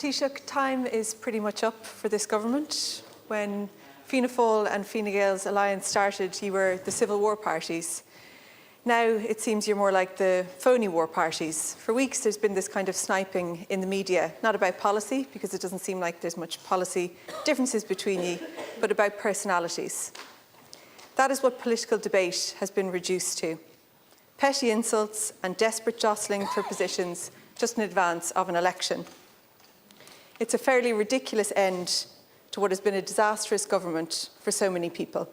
Taoiseach, time is pretty much up for this government. When Fianna Fáil and Fine Gael's alliance started, you were the civil war parties. Now it seems you're more like the phony war parties. For weeks there's been this kind of sniping in the media, not about policy, because it doesn't seem like there's much policy differences between you, but about personalities. That is what political debate has been reduced to. Petty insults and desperate jostling for positions just in advance of an election. It's a fairly ridiculous end to what has been a disastrous government for so many people.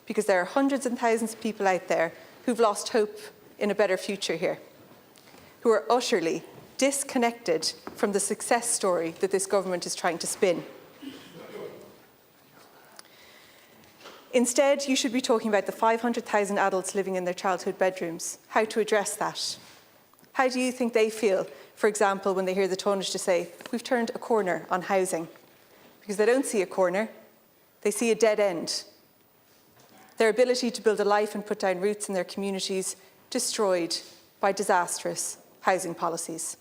Because there are hundreds and thousands of people out there who've lost hope in a better future here, who are utterly disconnected from the success story that this government is trying to spin. Instead, you should be talking about the 500,000 adults living in their childhood bedrooms, how to address that. How do you think they feel, for example, when they hear the Taoiseach say, we've turned a corner on housing? Because they don't see a corner, they see a dead end. Their ability to build a life and put down roots in their communities destroyed by disastrous housing policies.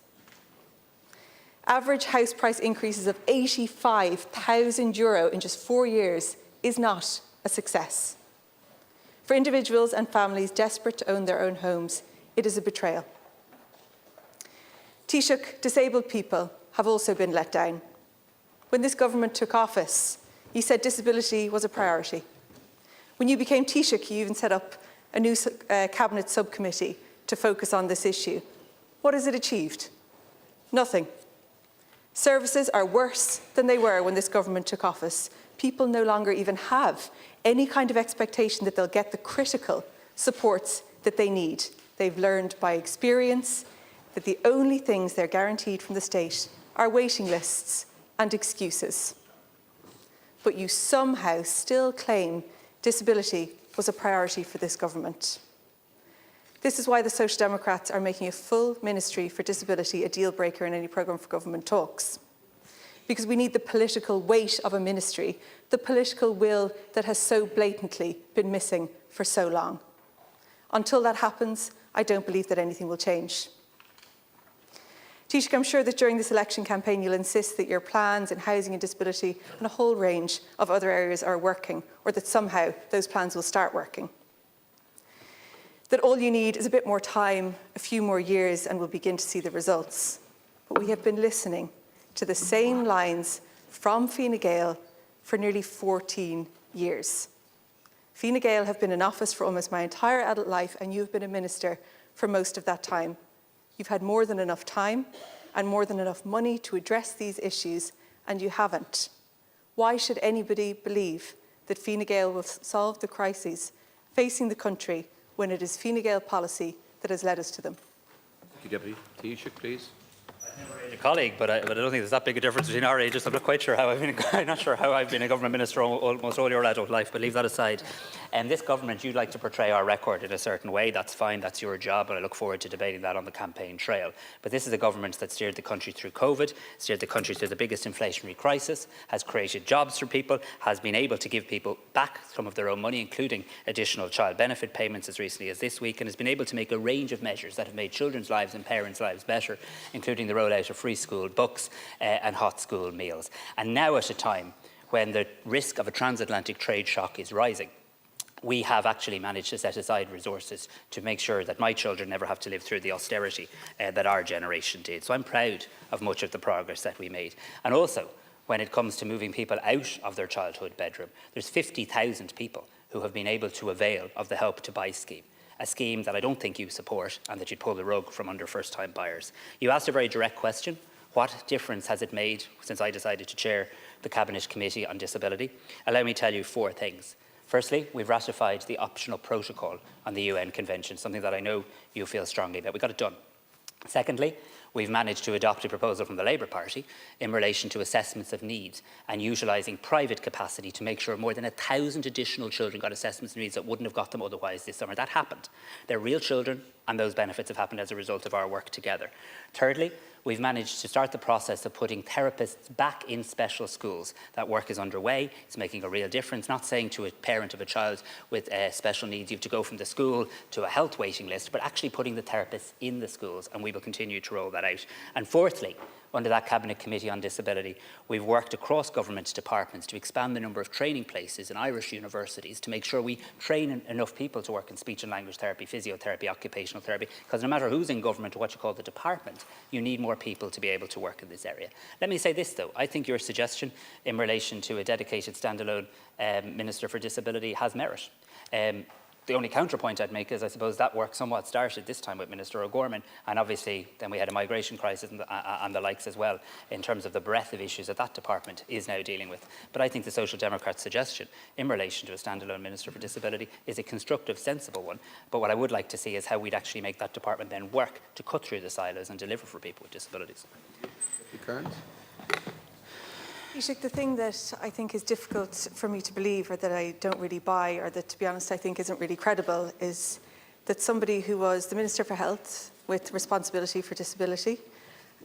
Average house price increases of €85,000 in just 4 years is not a success. For individuals and families desperate to own their own homes, it is a betrayal. Taoiseach, disabled people have also been let down. When this government took office, you said disability was a priority. When you became Taoiseach, you even set up a new cabinet subcommittee to focus on this issue. What has it achieved? Nothing. Services are worse than they were when this government took office. People no longer even have any kind of expectation that they'll get the critical supports that they need. They've learned by experience that the only things they're guaranteed from the state are waiting lists and excuses. But you somehow still claim disability was a priority for this government. This is why the Social Democrats are making a full ministry for disability a deal breaker in any programme for government talks. Because we need the political weight of a ministry, the political will that has so blatantly been missing for so long. Until that happens, I don't believe that anything will change. Taoiseach, I'm sure that during this election campaign you'll insist that your plans in housing and disability and a whole range of other areas are working, or that somehow those plans will start working. That all you need is a bit more time, a few more years, and we'll begin to see the results. But we have been listening to the same lines from Fine Gael for nearly 14 years. Fine Gael have been in office for almost my entire adult life, and you've been a minister for most of that time. You've had more than enough time and more than enough money to address these issues, and you haven't. Why should anybody believe that Fine Gael will solve the crises facing the country when it is Fine Gael policy that has led us to them? Thank you, Deputy. Taoiseach, please. A colleague, but I don't think there's that big a difference between our ages. I'm not quite sure how I'm not sure how I've been a government minister almost all your adult life, but leave that aside. And this government, you'd like to portray our record in a certain way. That's fine, that's your job, and I look forward to debating that on the campaign trail. But this is a government that steered the country through COVID, steered the country through the biggest inflationary crisis, has created jobs for people, has been able to give people back some of their own money, including additional child benefit payments as recently as this week, and has been able to make a range of measures that have made children's lives and parents' lives better, including the rollout of free school books and hot school meals. And now at a time when the risk of a transatlantic trade shock is rising, we have actually managed to set aside resources to make sure that my children never have to live through the austerity that our generation did. So I'm proud of much of the progress that we made. And also, when it comes to moving people out of their childhood bedroom, there's 50,000 people who have been able to avail of the Help to Buy scheme, a scheme that I don't think you support and that you'd pull the rug from under first-time buyers. You asked a very direct question. What difference has it made since I decided to chair the Cabinet Committee on Disability? Allow me to tell you 4 things. Firstly, we've ratified the optional protocol on the UN Convention, something that I know you feel strongly about. We got it done. Secondly, we've managed to adopt a proposal from the Labour Party in relation to assessments of needs and utilising private capacity to make sure more than 1,000 additional children got assessments of needs that wouldn't have got them otherwise this summer. That happened. They're real children, and those benefits have happened as a result of our work together. Thirdly, we've managed to start the process of putting therapists back in special schools. That work is underway. It's making a real difference. Not saying to a parent of a child with special needs you have to go from the school to a health waiting list, but actually putting the therapists in the schools, and we will continue to roll that out. And fourthly, under that Cabinet Committee on Disability, we've worked across government departments to expand the number of training places in Irish universities to make sure we train enough people to work in speech and language therapy, physiotherapy, occupational therapy, because no matter who's in government or what you call the department, you need more people to be able to work in this area. Let me say this though, I think your suggestion in relation to a dedicated standalone Minister for Disability has merit. The only counterpoint I'd make is I suppose that work somewhat started this time with Minister O'Gorman, and obviously then we had a migration crisis and the likes as well, in terms of the breadth of issues that department is now dealing with. But I think the Social Democrats' suggestion in relation to a standalone Minister for Disability is a constructive, sensible one. But what I would like to see is how we'd actually make that department then work to cut through the silos and deliver for people with disabilities. Taoiseach, the thing that I think is difficult for me to believe, or that I don't really buy, or that, to be honest, I think isn't really credible, is that somebody who was the Minister for Health with responsibility for disability,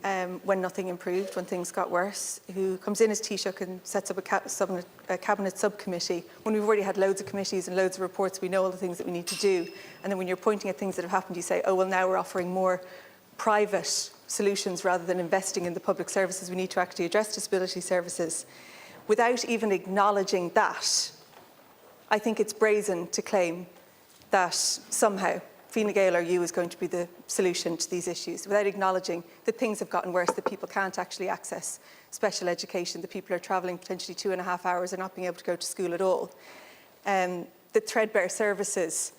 when nothing improved, when things got worse, who comes in as Taoiseach and sets up a cabinet subcommittee, when we've already had loads of committees and loads of reports, we know all the things that we need to do, and then when you're pointing at things that have happened, you say, oh, well, now we're offering more private solutions rather than investing in the public services we need to actually address disability services. Without even acknowledging that, I think it's brazen to claim that somehow Fine Gael or you is going to be the solution to these issues, without acknowledging that things have gotten worse, that people can't actually access special education, that people are travelling potentially 2.5 hours and not being able to go to school at all. That threadbare services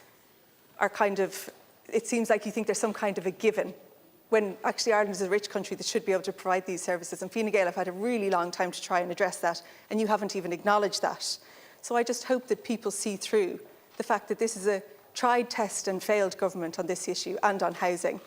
are kind of, it seems like you think there's some kind of a given, when actually Ireland is a rich country that should be able to provide these services. And Fine Gael have had a really long time to try and address that, and you haven't even acknowledged that. So I just hope that people see through the fact that this is a tried, tested and failed government on this issue and on housing,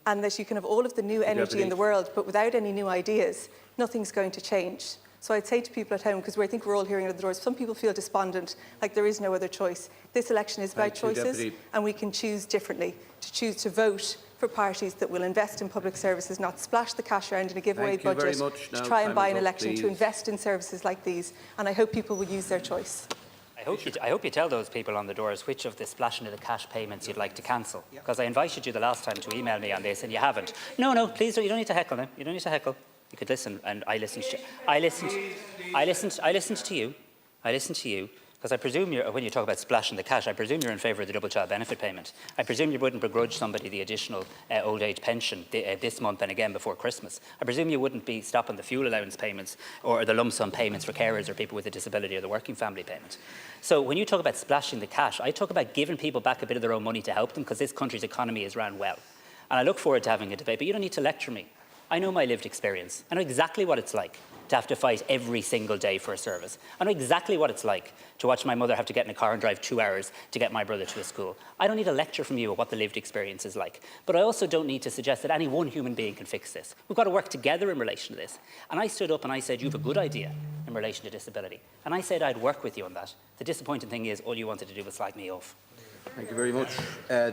and that you can have all of the new energy in the world, but without any new ideas, nothing's going to change. So I'd say to people at home, because I think we're all hearing at the doors, some people feel despondent, like there is no other choice. This election is about choices, and we can choose differently, to choose to vote for parties that will invest in public services, not splash the cash around in a giveaway budget to try and buy an election, to invest in services like these. And I hope people will use their choice. I hope you tell those people on the doors which of the splashing of the cash payments you'd like to cancel. Because I invited you the last time to email me on this and you haven't. No, please don't. You don't need to heckle them. You don't need to heckle. You could listen, and I listened to you. Because I presume when you talk about splashing the cash, I presume you're in favour of the double child benefit payment. I presume you wouldn't begrudge somebody the additional old age pension this month and again before Christmas. I presume you wouldn't be stopping the fuel allowance payments or the lump sum payments for carers or people with a disability or the working family payment. So when you talk about splashing the cash, I talk about giving people back a bit of their own money to help them, because this country's economy is run well. And I look forward to having a debate, but you don't need to lecture me. I know my lived experience. I know exactly what it's like to have to fight every single day for a service. I know exactly what it's like to watch my mother have to get in a car and drive 2 hours to get my brother to a school. I don't need a lecture from you of what the lived experience is like. But I also don't need to suggest that any one human being can fix this. We've got to work together in relation to this. And I stood up and I said, you have a good idea in relation to disability. And I said I'd work with you on that. The disappointing thing is all you wanted to do was slag me off. Thank you very much.